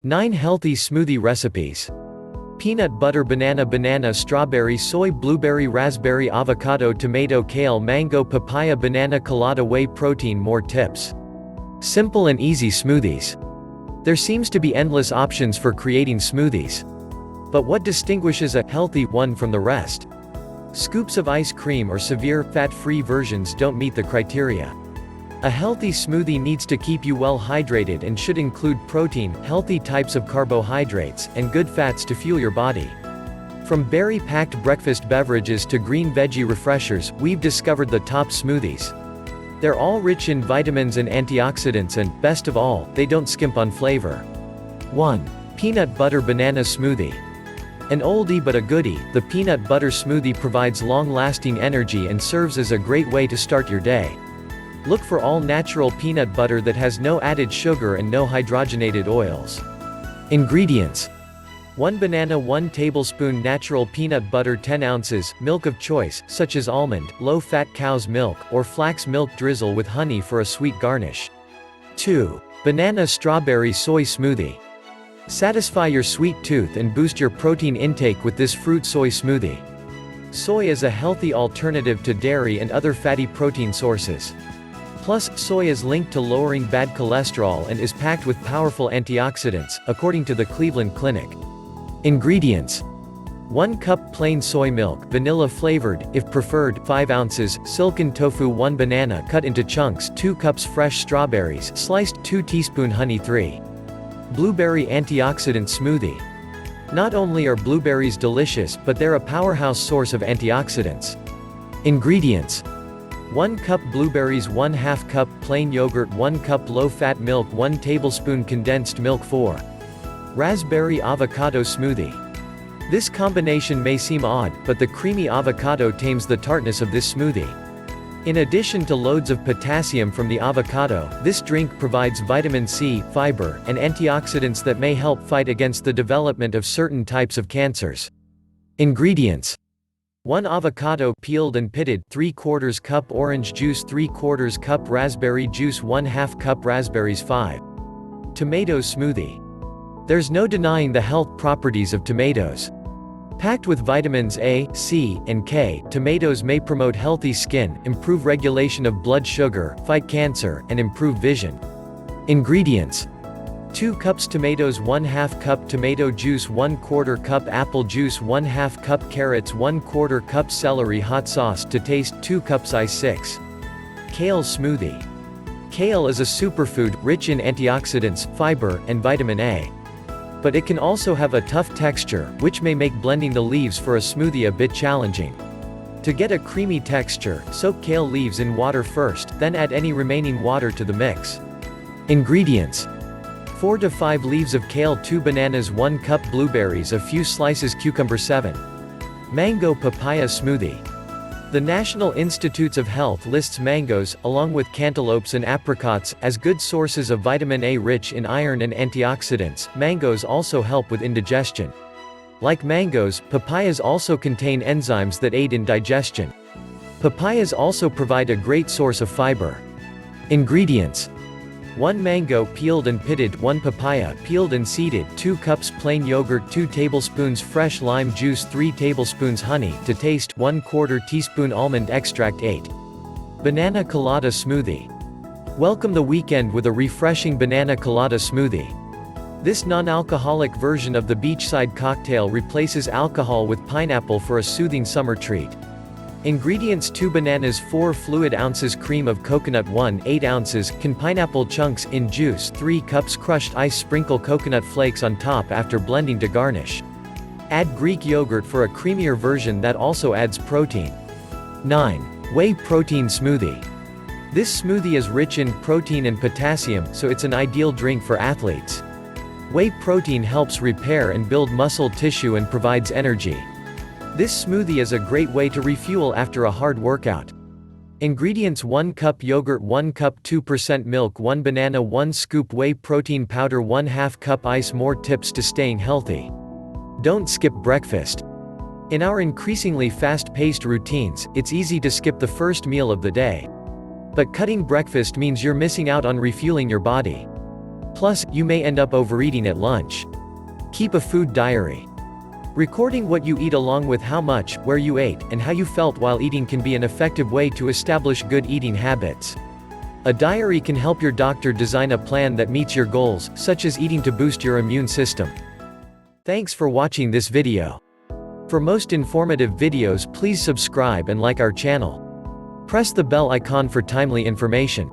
9 healthy smoothie recipes. Peanut butter, banana, strawberry, soy, blueberry, raspberry, avocado, tomato, kale, mango, papaya, banana, colada, whey protein. More tips. Simple and easy smoothies. There seems to be endless options for creating smoothies. But what distinguishes a healthy one from the rest? Scoops of ice cream or severe, fat-free versions don't meet the criteria. A healthy smoothie needs to keep you well hydrated and should include protein, healthy types of carbohydrates, and good fats to fuel your body. From berry-packed breakfast beverages to green veggie refreshers, we've discovered the top smoothies. They're all rich in vitamins and antioxidants and, best of all, they don't skimp on flavor. 1. Peanut butter banana smoothie. An oldie but a goodie, the peanut butter smoothie provides long-lasting energy and serves as a great way to start your day. Look for all-natural peanut butter that has no added sugar and no hydrogenated oils. Ingredients: 1 banana, 1 tablespoon natural peanut butter, 10 ounces, milk of choice, such as almond, low-fat cow's milk, or flax milk. Drizzle with honey for a sweet garnish. 2. Banana strawberry soy smoothie. Satisfy your sweet tooth and boost your protein intake with this fruit soy smoothie. Soy is a healthy alternative to dairy and other fatty protein sources. Plus, soy is linked to lowering bad cholesterol and is packed with powerful antioxidants, according to the Cleveland Clinic. Ingredients: 1 cup plain soy milk, vanilla flavored, if preferred, 5 ounces, silken tofu, 1 banana cut into chunks, 2 cups fresh strawberries, sliced, 2 teaspoon honey, 3. Blueberry antioxidant smoothie. Not only are blueberries delicious, but they're a powerhouse source of antioxidants. Ingredients: 1 cup blueberries, 1/2 cup plain yogurt, 1 cup low-fat milk, 1 tablespoon condensed milk. 4. Raspberry avocado smoothie. This combination may seem odd, but the creamy avocado tames the tartness of this smoothie. In addition to loads of potassium from the avocado, this drink provides vitamin C, fiber, and antioxidants that may help fight against the development of certain types of cancers. Ingredients: 1 avocado, peeled and pitted, 3/4 cup orange juice, 3/4 cup raspberry juice, 1/2 cup raspberries. 5. Tomato smoothie. There's no denying the health properties of tomatoes. Packed with vitamins A, C, and K, tomatoes may promote healthy skin, improve regulation of blood sugar, fight cancer, and improve vision. Ingredients: 2 cups tomatoes, 1/2 cup tomato juice, 1/4 cup apple juice, 1/2 cup carrots, 1/4 cup celery. Hot sauce to taste, 2 cups ice. 6. Kale smoothie. Kale is a superfood, rich in antioxidants, fiber, and vitamin A. But it can also have a tough texture, which may make blending the leaves for a smoothie a bit challenging. To get a creamy texture, soak kale leaves in water first, then add any remaining water to the mix. Ingredients: 4 to 5 leaves of kale, 2 bananas, 1 cup blueberries, a few slices cucumber. 7. Mango papaya smoothie. The National Institutes of Health lists mangoes, along with cantaloupes and apricots, as good sources of vitamin A rich in iron and antioxidants. Mangoes also help with indigestion. Like mangoes, papayas also contain enzymes that aid in digestion. Papayas also provide a great source of fiber. Ingredients: 1 mango, peeled and pitted, 1 papaya, peeled and seeded, 2 cups plain yogurt, 2 tablespoons fresh lime juice, 3 tablespoons honey to taste, 1/4 teaspoon almond extract. 8. Banana colada smoothie. Welcome the weekend with a refreshing banana colada smoothie. This non-alcoholic version of the beachside cocktail replaces alcohol with pineapple for a soothing summer treat. Ingredients: 2 bananas, 4 fluid ounces cream of coconut, 1/8 ounces can pineapple chunks in juice, 3 cups crushed ice. Sprinkle coconut flakes on top after blending to garnish. Add Greek yogurt for a creamier version that also adds protein. 9. Whey protein smoothie. This smoothie is rich in protein and potassium, so it's an ideal drink for athletes. Whey protein helps repair and build muscle tissue and provides energy. This smoothie is a great way to refuel after a hard workout. Ingredients: 1 cup yogurt, 1 cup 2% milk, 1 banana, 1 scoop whey protein powder, 1/2 cup ice. More tips to staying healthy. Don't skip breakfast. In our increasingly fast-paced routines, it's easy to skip the first meal of the day. But cutting breakfast means you're missing out on refueling your body. Plus, you may end up overeating at lunch. Keep a food diary. Recording what you eat along with how much, where you ate, and how you felt while eating can be an effective way to establish good eating habits. A diary can help your doctor design a plan that meets your goals, such as eating to boost your immune system. Thanks for watching this video. For most informative videos, please subscribe and like our channel. Press the bell icon for timely information.